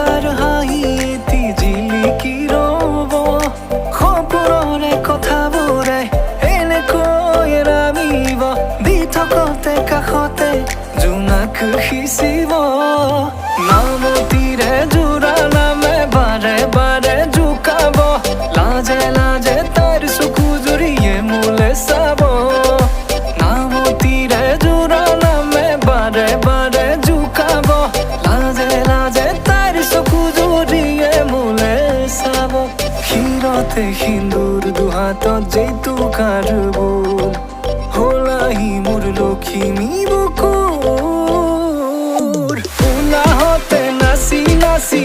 তাৰ হাঁহিয়েতি জিলিকি ৰ'ব সপোনৰে কথাবোৰে এনেকৈ নামিব দি থকতে কাষতে জোনাক সিঁচিব নামতিৰে জোৰা নামে বাৰে বাৰে জোকাব লাজে লাজে তাৰ চকু জুৰিয়ে মোলে চাব নামতিৰে জোৰা নামে বাৰে বাৰে জোকাব লাজে লাজে তাৰ চকু জুৰিয়ে মোলে চাব ক্ষীৰতে সিন্দুৰ দুহাতত জেতুকাৰ বোল হলাহি মোৰ লখিমী